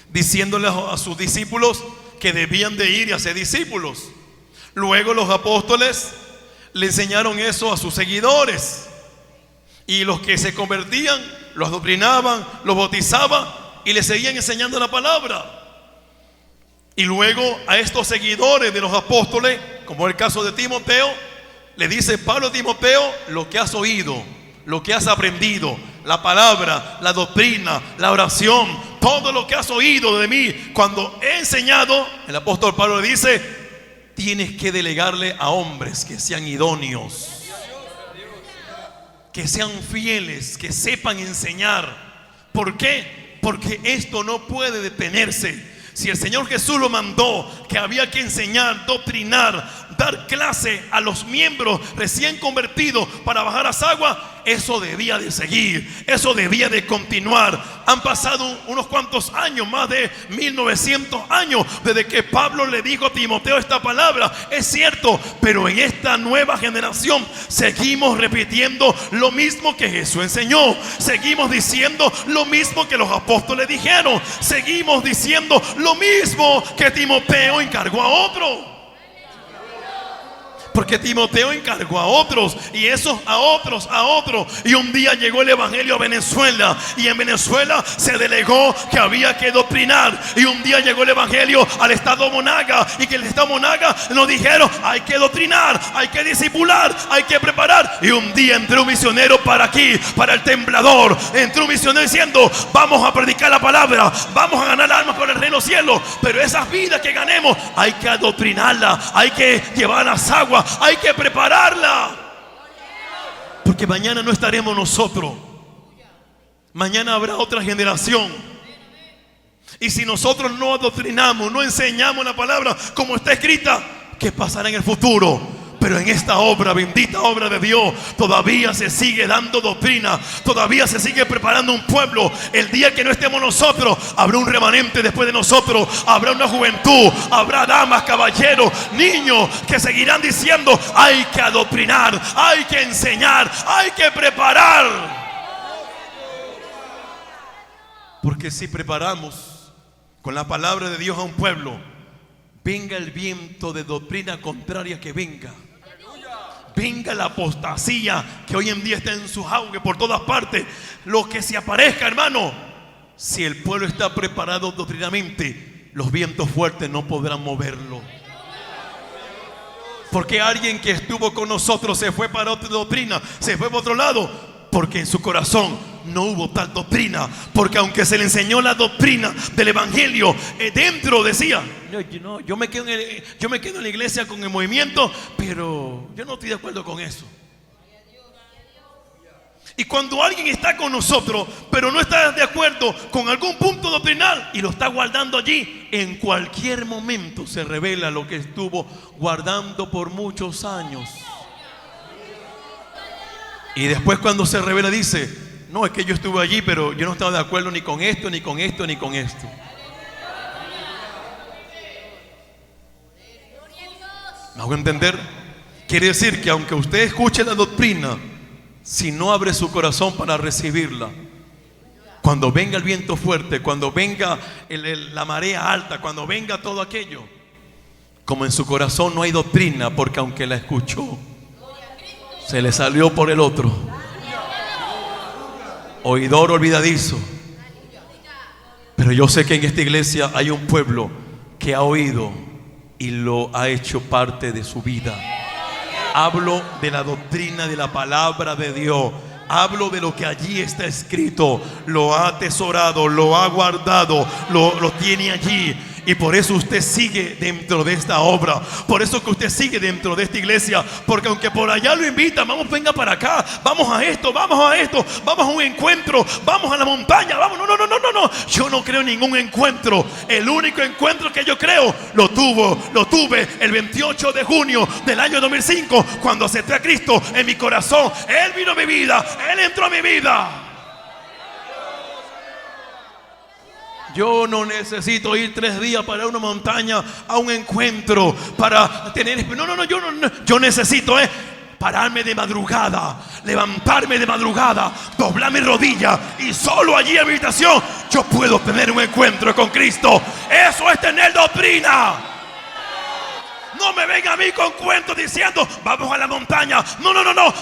diciéndole a sus discípulos que debían de ir y hacer discípulos. Luego los apóstoles le enseñaron eso a sus seguidores, y los que se convertían los adoctrinaban, los bautizaban y les seguían enseñando la palabra. Y luego a estos seguidores de los apóstoles, como el caso de Timoteo, le dice Pablo a Timoteo: lo que has oído, lo que has aprendido, la palabra, la doctrina, la oración, todo lo que has oído de mí cuando he enseñado, el apóstol Pablo le dice: tienes que delegarle a hombres que sean idóneos, que sean fieles, que sepan enseñar. ¿Por qué? Porque esto no puede detenerse. Si el Señor Jesús lo mandó, que había que enseñar, doctrinar, dar clase a los miembros recién convertidos para bajar las aguas, eso debía de seguir, eso debía de continuar. Han pasado unos cuantos años, más de 1900 años desde que Pablo le dijo a Timoteo esta palabra. Es cierto, pero en esta nueva generación seguimos repitiendo lo mismo que Jesús enseñó, seguimos diciendo lo mismo que los apóstoles dijeron, seguimos diciendo lo mismo que Timoteo encargó a otro. Porque Timoteo encargó a otros, y esos a otros, a otros. Y un día llegó el evangelio a Venezuela, y en Venezuela se delegó que había que doctrinar. Y un día llegó el evangelio al estado Monaga, y que el estado Monaga nos dijeron: hay que doctrinar, hay que discipular, hay que preparar. Y un día entró un misionero para aquí, para el Temblador. Entró un misionero diciendo: vamos a predicar la palabra, vamos a ganar almas para el reino de los cielos. Pero esas vidas que ganemos hay que adoctrinarlas, hay que llevar a las aguas, hay que prepararla. Porque mañana no estaremos nosotros, mañana habrá otra generación. Y si nosotros no adoctrinamos, no enseñamos la palabra como está escrita, ¿qué pasará en el futuro? Pero en esta obra, bendita obra de Dios, todavía se sigue dando doctrina, todavía se sigue preparando un pueblo. El día que no estemos nosotros, habrá un remanente después de nosotros, habrá una juventud, habrá damas, caballeros, niños que seguirán diciendo: hay que adoctrinar, hay que enseñar, hay que preparar. Porque si preparamos con la palabra de Dios a un pueblo, venga el viento de doctrina contraria que venga, venga la apostasía que hoy en día está en su auge por todas partes, lo que se aparezca, hermano, si el pueblo está preparado doctrinamente, los vientos fuertes no podrán moverlo. Porque alguien que estuvo con nosotros se fue para otra doctrina, se fue para otro lado, porque en su corazón no hubo tal doctrina. Porque aunque se le enseñó la doctrina del evangelio, dentro decía: no, yo me quedo en la iglesia con el movimiento, pero yo no estoy de acuerdo con eso. Y cuando alguien está con nosotros, pero no está de acuerdo con algún punto doctrinal y lo está guardando allí, en cualquier momento se revela lo que estuvo guardando por muchos años. Y después, cuando se revela, dice: no, es que yo estuve allí, pero yo no estaba de acuerdo ni con esto, ni con esto, ni con esto. ¿Hago entender? Quiere decir que aunque usted escuche la doctrina, si no abre su corazón para recibirla, cuando venga el viento fuerte, cuando venga la marea alta, cuando venga todo aquello, como en su corazón no hay doctrina, porque aunque la escuchó, se le salió por el otro. Oidor olvidadizo. Pero yo sé que en esta iglesia hay un pueblo que ha oído y lo ha hecho parte de su vida. Hablo de la doctrina de la palabra de Dios. Hablo de lo que allí está escrito. Lo ha atesorado, lo ha guardado, lo tiene allí. Y por eso usted sigue dentro de esta obra. Por eso que usted sigue dentro de esta iglesia. Porque aunque por allá lo invitan, vamos, venga para acá, vamos a esto, vamos a un encuentro, vamos a la montaña, vamos. No. Yo no creo en ningún encuentro. El único encuentro que yo creo lo tuve el 28 de junio del año 2005, cuando acepté a Cristo en mi corazón. Él vino a mi vida, Él entró a mi vida. Yo no necesito ir 3 días para una montaña, a un encuentro, para tener... Yo necesito pararme de madrugada, levantarme de madrugada, doblar mi rodilla, y solo allí en mi habitación yo puedo tener un encuentro con Cristo. Eso es tener doctrina. No me venga a mí con cuentos diciendo vamos a la montaña. No.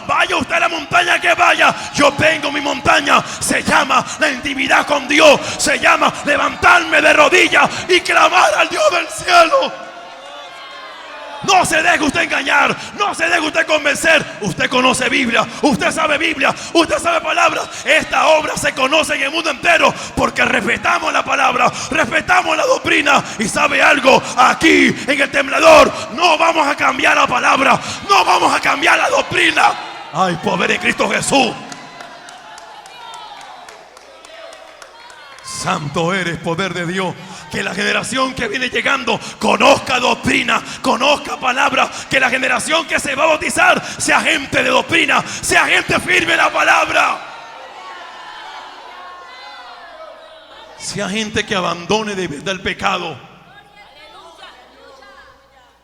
Vaya usted a la montaña que vaya. Yo tengo mi montaña. Se llama la intimidad con Dios. Se llama levantarme de rodillas y clamar al Dios del cielo. No se deje usted engañar. No se deje usted convencer. Usted conoce Biblia. Usted sabe Biblia. Usted sabe palabras. Esta obra se conoce en el mundo entero porque respetamos la palabra, respetamos la doctrina. Y sabe algo, aquí en el Temblador no vamos a cambiar la palabra, no vamos a cambiar la doctrina. Ay, poder de Cristo Jesús. Santo eres, poder de Dios. Que la generación que viene llegando conozca doctrina, conozca palabra. Que la generación que se va a bautizar sea gente de doctrina, sea gente firme en la palabra. Sea gente que abandone de verdad el pecado.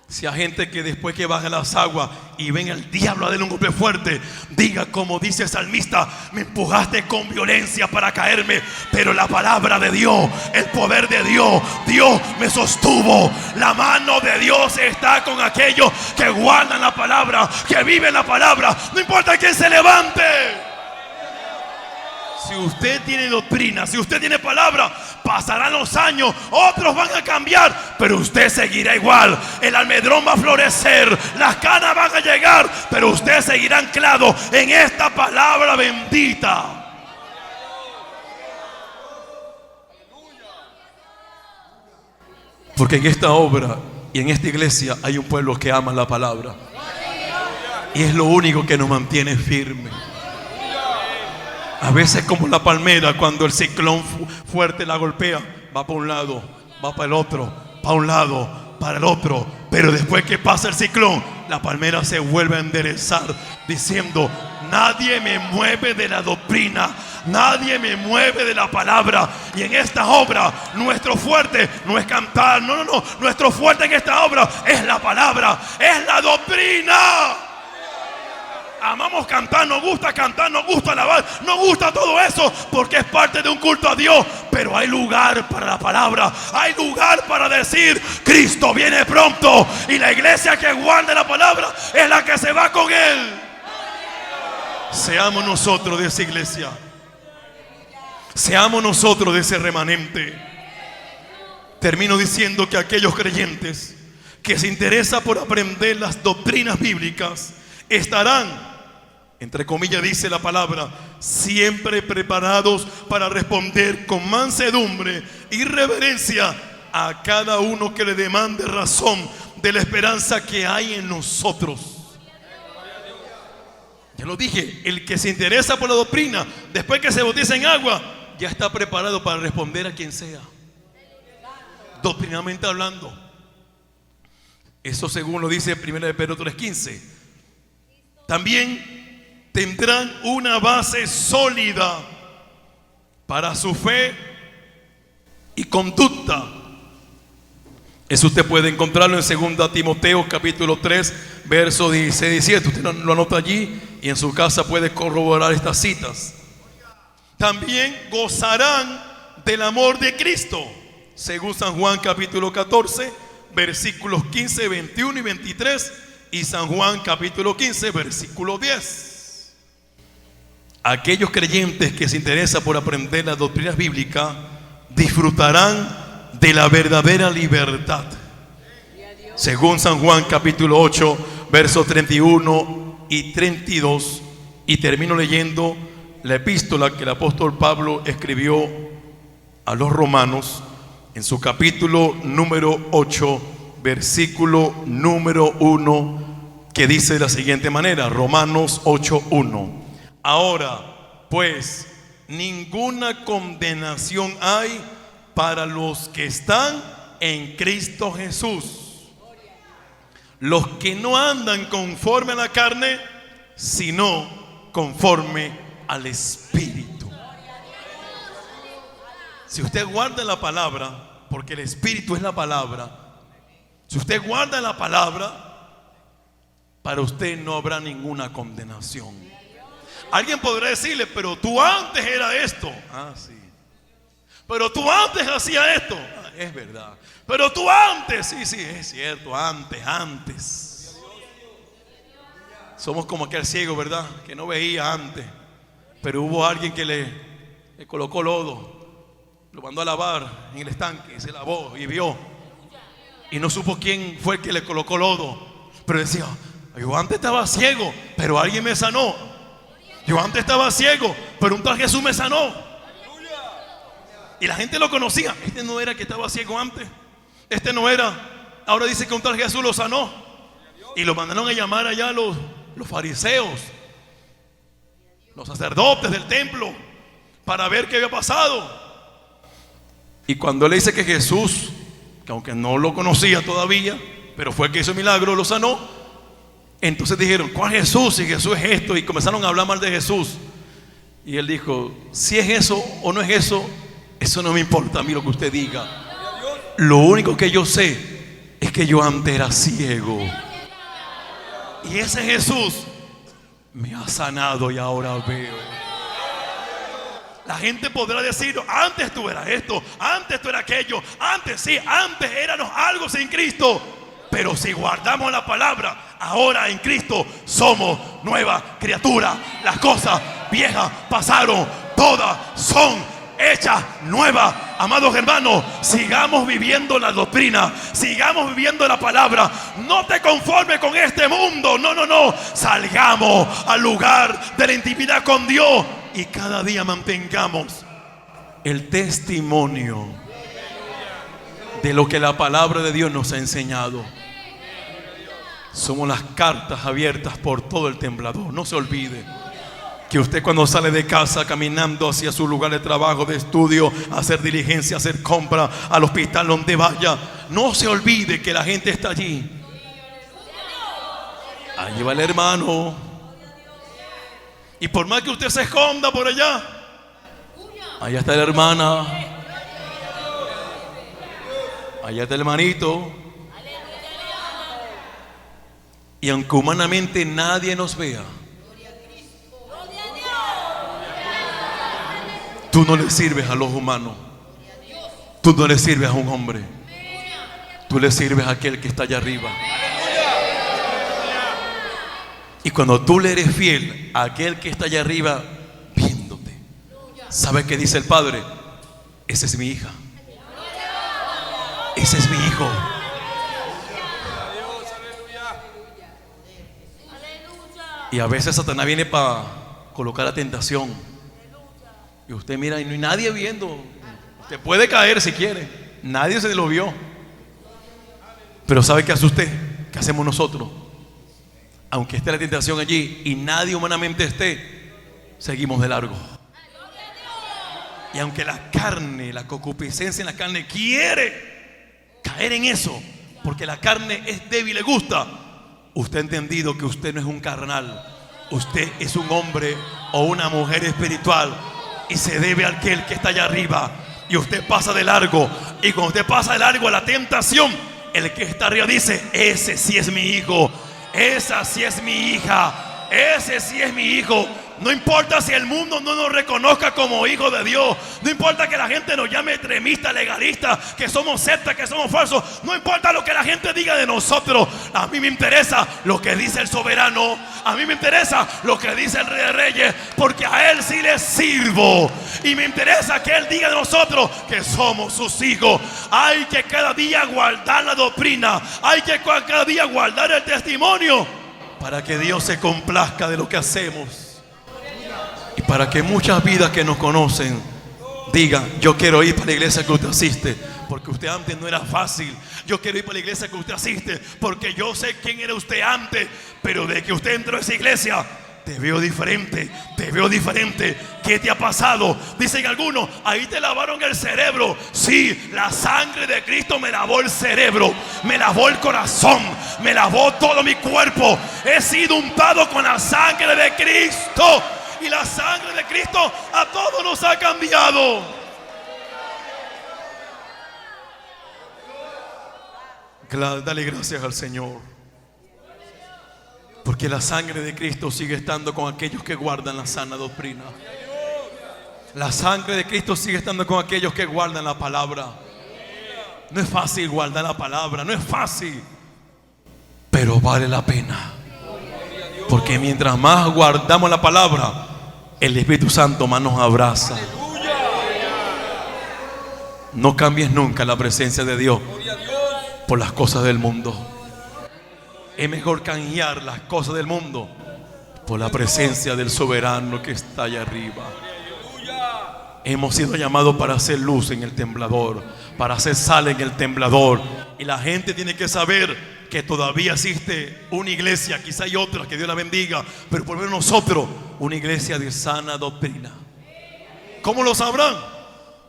Sea gente que después que baje las aguas y ven el diablo a darle un golpe fuerte, diga como dice el salmista: me empujaste con violencia para caerme, pero la palabra de Dios, el poder de Dios, Dios me sostuvo. La mano de Dios está con aquellos que guardan la palabra, que viven la palabra. No importa quién se levante. Si usted tiene doctrina, si usted tiene palabra, pasarán los años, otros van a cambiar, pero usted seguirá igual. El almendrón va a florecer, las canas van a llegar, pero usted seguirá anclado en esta palabra bendita. Porque en esta obra y en esta iglesia hay un pueblo que ama la palabra, y es lo único que nos mantiene firmes. A veces como la palmera, cuando el ciclón fuerte la golpea, va para un lado, va para el otro, para un lado, para el otro. Pero después que pasa el ciclón, la palmera se vuelve a enderezar, diciendo: nadie me mueve de la doctrina, nadie me mueve de la palabra. Y en esta obra, nuestro fuerte no es cantar, no. Nuestro fuerte en esta obra es la palabra, es la doctrina. Amamos cantar, nos gusta alabar, nos gusta todo eso porque es parte de un culto a Dios. Pero hay lugar para la palabra, hay lugar para decir: Cristo viene pronto. Y la iglesia que guarda la palabra es la que se va con Él. Seamos nosotros de esa iglesia, seamos nosotros de ese remanente. Termino diciendo que aquellos creyentes que se interesan por aprender las doctrinas bíblicas estarán, entre comillas dice la palabra, siempre preparados para responder con mansedumbre y reverencia a cada uno que le demande razón de la esperanza que hay en nosotros. Ya lo dije, el que se interesa por la doctrina, después que se bautiza en agua, ya está preparado para responder a quien sea, doctrinalmente hablando. Eso según lo dice 1 Pedro 3:15. También tendrán una base sólida para su fe y conducta, Eso usted puede encontrarlo en 2 Timoteo capítulo 3, versos 16 y 17. Usted lo anota allí y en su casa puede corroborar estas citas. También gozarán del amor de Cristo, según San Juan capítulo 14, versículos 15, 21 y 23, y San Juan capítulo 15, versículo 10. Aquellos creyentes que se interesan por aprender las doctrinas bíblicas disfrutarán de la verdadera libertad, según San Juan capítulo 8, versos 31 y 32. Y termino leyendo la epístola que el apóstol Pablo escribió a los romanos en su capítulo número 8, versículo número 1, que dice de la siguiente manera: Romanos 8:1. Ahora pues ninguna condenación hay para los que están en Cristo Jesús, los que no andan conforme a la carne, sino conforme al Espíritu. Si usted guarda la palabra, porque el Espíritu es la palabra, si usted guarda la palabra, para usted no habrá ninguna condenación. Alguien podrá decirle: pero tú antes era esto. Ah, sí. Pero tú antes hacías esto. Ah, es verdad. Pero tú antes, sí, es cierto, antes. Somos como aquel ciego, ¿verdad? Que no veía antes, pero hubo alguien que le colocó lodo, lo mandó a lavar en el estanque, se lavó y vio. Y no supo quién fue el que le colocó lodo, pero decía: yo antes estaba ciego, pero alguien me sanó. Yo antes estaba ciego, pero un tal Jesús me sanó. Y la gente lo conocía. Este no era que estaba ciego antes. Este no era. Ahora dice que un tal Jesús lo sanó. Y lo mandaron a llamar allá los fariseos, los sacerdotes del templo, para ver qué había pasado. Y cuando él dice que Jesús, que aunque no lo conocía todavía, pero fue el que hizo el milagro, lo sanó, entonces dijeron: ¿cuál Jesús? Si Jesús es esto. Y comenzaron a hablar mal de Jesús. Y él dijo: si es eso o no es eso, eso no me importa a mí lo que usted diga. Lo único que yo sé es que yo antes era ciego, y ese Jesús me ha sanado y ahora veo. La gente podrá decir: antes tú eras esto, antes tú eras aquello, antes sí, antes éramos algo sin Cristo. Pero si guardamos la palabra, ahora en Cristo somos nueva criatura. Las cosas viejas pasaron, todas son hechas nuevas. Amados hermanos, sigamos viviendo la doctrina, sigamos viviendo la palabra. No te conformes con este mundo, no. Salgamos al lugar de la intimidad con Dios y cada día mantengamos el testimonio de lo que la palabra de Dios nos ha enseñado. Somos las cartas abiertas por todo el temblador. No se olvide que usted, cuando sale de casa caminando hacia su lugar de trabajo, de estudio, a hacer diligencia, a hacer compra, al hospital, donde vaya, no se olvide que la gente está allí. Allí va el hermano. Y por más que usted se esconda por allá, allá está la hermana, allá está el hermanito. Y aunque humanamente nadie nos vea, tú no le sirves a los humanos. Tú no le sirves a un hombre. Tú le sirves a aquel que está allá arriba. Y cuando tú le eres fiel a aquel que está allá arriba viéndote, ¿sabe qué dice el Padre? Esa es mi hija. Ese es mi hijo. Y a veces Satanás viene para colocar la tentación. Y usted mira y no hay nadie viendo. Usted puede caer si quiere. Nadie se lo vio. Pero ¿sabe qué hace usted? ¿Qué hacemos nosotros? Aunque esté la tentación allí y nadie humanamente esté, seguimos de largo. Y aunque la carne, la concupiscencia en la carne quiere caer en eso, porque la carne es débil, le gusta, usted ha entendido que usted no es un carnal. Usted es un hombre o una mujer espiritual y se debe a aquel que está allá arriba. Y usted pasa de largo. Y cuando usted pasa de largo a la tentación, el que está arriba dice: ese sí es mi hijo, esa sí es mi hija, ese sí es mi hijo. No importa si el mundo no nos reconozca como hijos de Dios. No importa que la gente nos llame extremistas, legalistas, que somos sectas, que somos falsos. No importa lo que la gente diga de nosotros. A mí me interesa lo que dice el soberano. A mí me interesa lo que dice el Rey de Reyes, porque a Él sí le sirvo. Y me interesa que Él diga de nosotros que somos sus hijos. Hay que cada día guardar la doctrina. Hay que cada día guardar el testimonio, para que Dios se complazca de lo que hacemos. Y para que muchas vidas que nos conocen digan: yo quiero ir para la iglesia que usted asiste, porque usted antes no era fácil. Yo quiero ir para la iglesia que usted asiste, porque yo sé quién era usted antes, pero de que usted entró a esa iglesia, te veo diferente, te veo diferente. ¿Qué te ha pasado? Dicen algunos: ahí te lavaron el cerebro. Sí, la sangre de Cristo me lavó el cerebro, me lavó el corazón, me lavó todo mi cuerpo. He sido untado con la sangre de Cristo. Y la sangre de Cristo a todos nos ha cambiado. Dale gracias al Señor, porque la sangre de Cristo sigue estando con aquellos que guardan la sana doctrina. La sangre de Cristo sigue estando con aquellos que guardan la palabra. No es fácil guardar la palabra, no es fácil, pero vale la pena. Porque mientras más guardamos la palabra, el Espíritu Santo más nos abraza. No cambies nunca la presencia de Dios por las cosas del mundo. Es mejor canjear las cosas del mundo por la presencia del soberano que está allá arriba. Hemos sido llamados para hacer luz en el temblador, para hacer sal en el temblador. Y la gente tiene que saber que todavía existe una iglesia, quizá hay otra, que Dios la bendiga, pero por lo menos nosotros, una iglesia de sana doctrina. ¿Cómo lo sabrán?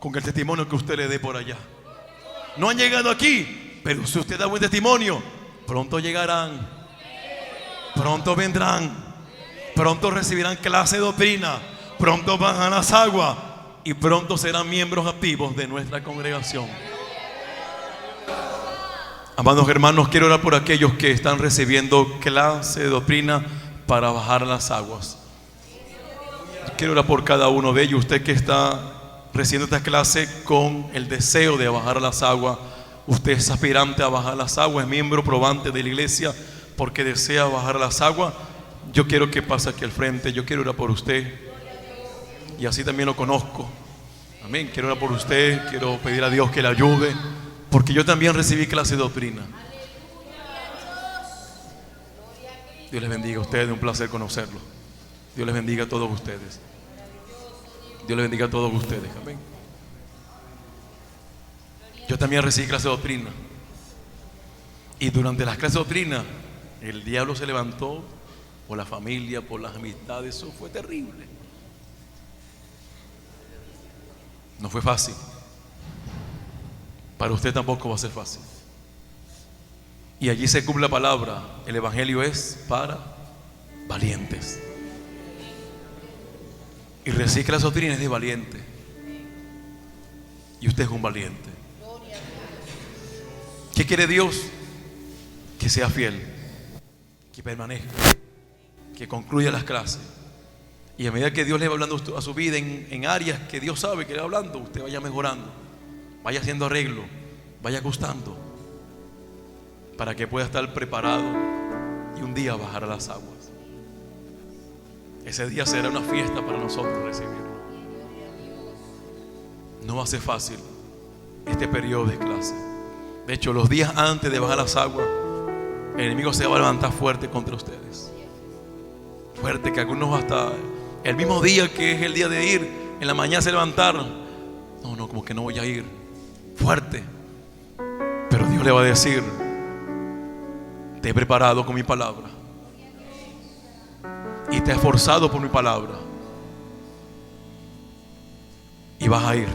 Con el testimonio que usted le dé por allá. No han llegado aquí, pero si usted da buen testimonio, pronto llegarán, pronto vendrán, pronto recibirán clase de doctrina, pronto van a las aguas y pronto serán miembros activos de nuestra congregación. Amados hermanos, quiero orar por aquellos que están recibiendo clase de doctrina para bajar las aguas. Quiero orar por cada uno de ellos. Usted que está recibiendo esta clase con el deseo de bajar las aguas, usted es aspirante a bajar las aguas, es miembro probante de la iglesia porque desea bajar las aguas. Yo quiero que pase aquí al frente. Yo quiero orar por usted, y así también lo conozco. Amén. Quiero orar por usted, quiero pedir a Dios que le ayude, porque yo también recibí clase de doctrina. Dios les bendiga a ustedes, un placer conocerlos. Dios les bendiga a todos ustedes. Dios les bendiga a todos ustedes. Amén. Yo también recibí clase de doctrina. Y durante las clases de doctrina, el diablo se levantó por la familia, por las amistades. Eso fue terrible. No fue fácil. Para usted tampoco va a ser fácil. Y allí se cumple la palabra: el evangelio es para valientes. Y recibir clase de doctrina es de valiente. Y usted es un valiente. ¿Qué quiere Dios? Que sea fiel, que permanezca, que concluya las clases. Y a medida que Dios le va hablando a su vida en áreas que Dios sabe que le va hablando, usted vaya mejorando, vaya haciendo arreglo, vaya ajustando, para que pueda estar preparado y un día bajar a las aguas. Ese día será una fiesta para nosotros recibirlo. No va a ser fácil este periodo de clase. De hecho, los días antes de bajar las aguas, el enemigo se va a levantar fuerte contra ustedes. Fuerte, que algunos hasta el mismo día que es el día de ir, en la mañana se levantaron: no, como que no voy a ir. Fuerte. Pero Dios le va a decir: te he preparado con mi palabra y te he esforzado por mi palabra, y vas a ir,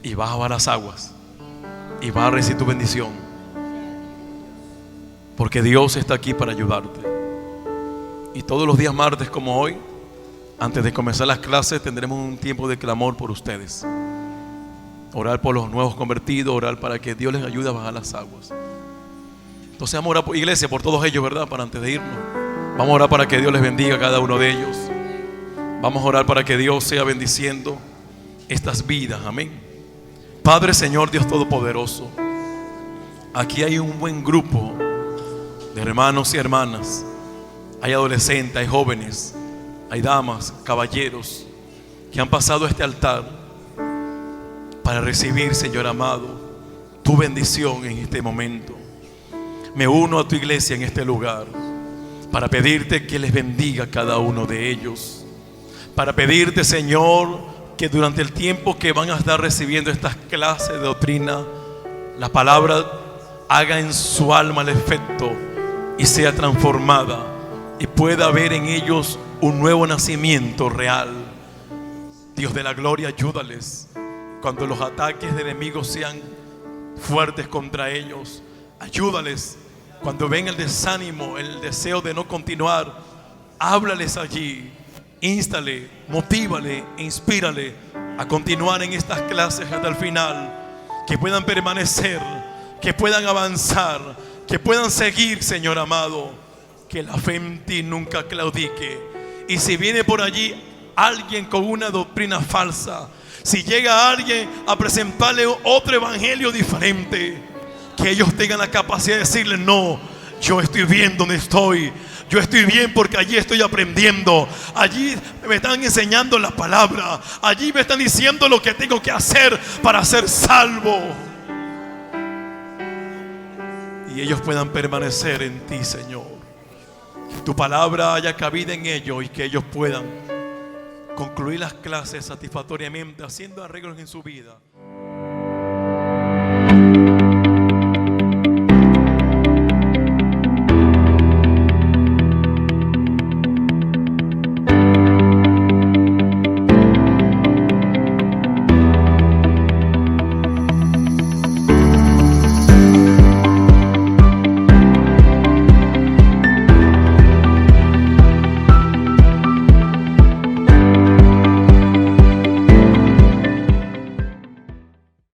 y vas a bajar las aguas, y vas a recibir tu bendición, porque Dios está aquí para ayudarte. Y todos los días martes como hoy, antes de comenzar las clases, tendremos un tiempo de clamor por ustedes. orar por los nuevos convertidos, orar para que Dios les ayude a bajar las aguas. Entonces vamos a orar por iglesia, por todos ellos, ¿verdad? Para antes de irnos, vamos a orar para que Dios les bendiga a cada uno de ellos. Vamos a orar para que Dios sea bendiciendo estas vidas, amén. Padre, Señor, Dios Todopoderoso, aquí hay un buen grupo de hermanos y hermanas. Hay adolescentes, hay jóvenes, hay damas, caballeros que han pasado a este altar para recibir, Señor amado, tu bendición en este momento. Me uno a tu iglesia en este lugar para pedirte que les bendiga a cada uno de ellos, para pedirte, Señor, que durante el tiempo que van a estar recibiendo estas clases de doctrina, la palabra haga en su alma el efecto y sea transformada y pueda haber en ellos un nuevo nacimiento real. Dios de la gloria, ayúdales cuando los ataques de enemigos sean fuertes contra ellos. Ayúdales cuando ven el desánimo, el deseo de no continuar. Háblales allí, instale, motívale, inspírale a continuar en estas clases hasta el final, que puedan permanecer, que puedan avanzar, que puedan seguir, Señor amado. Que la fe en ti nunca claudique. Y si viene por allí alguien con una doctrina falsa, si llega alguien a presentarle otro evangelio diferente, que ellos tengan la capacidad de decirle: no, yo estoy bien donde estoy. Yo estoy bien porque allí estoy aprendiendo. Allí me están enseñando la palabra. Allí me están diciendo lo que tengo que hacer para ser salvo. Y ellos puedan permanecer en ti, Señor. Que tu palabra haya cabida en ellos y que ellos puedan concluir las clases satisfactoriamente, haciendo arreglos en su vida.